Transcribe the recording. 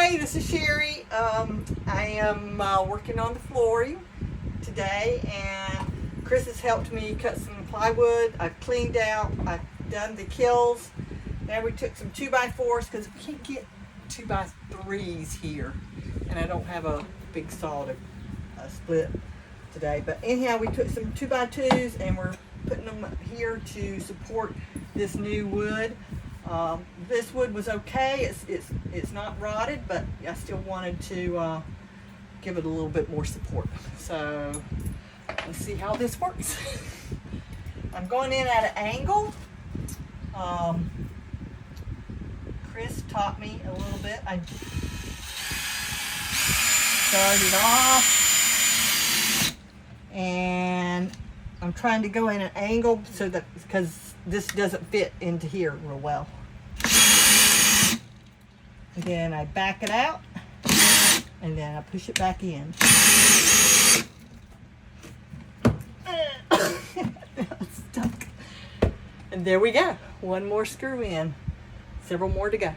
Hi, this is Sherry. I am working on the flooring today, and Chris has helped me cut some plywood. I've cleaned out, I've done the kills. Now we took some 2x4s because we can't get 2x3s here, and I don't have a big saw to split today. But anyhow, we took some 2x2s and we're putting them here to support this new wood. This wood was okay. It's not rotted, but I still wanted to give it a little bit more support. So let's see how this works. I'm going in at an angle. Chris taught me a little bit. I started off, and I'm trying to go in an angle so that because this doesn't fit into here real well. And then I back it out, and then I push it back in. It's stuck. And there we go. One more screw in. Several more to go.